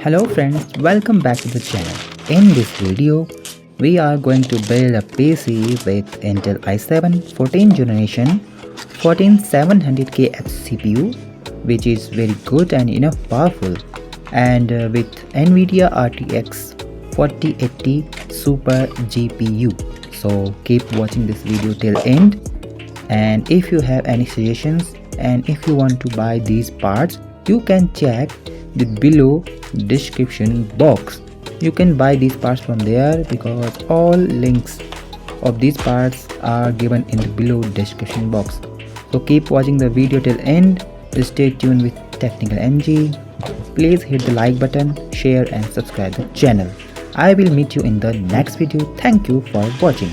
Hello friends, welcome back to the channel. In this video, we are going to build a PC with Intel i7 14th generation 14700KH CPU, which is very good and enough powerful, and with NVIDIA RTX 4080 Super GPU. So keep watching this video till end, and if you have any suggestions and if you want to buy these parts, you can check the below description box. You can buy these parts from there because all links of these parts are given in the below description box. So keep watching the video till end. Stay tuned with Technical NG. Please hit the like button, share and subscribe the channel. I will meet you in the next video. Thank you for watching.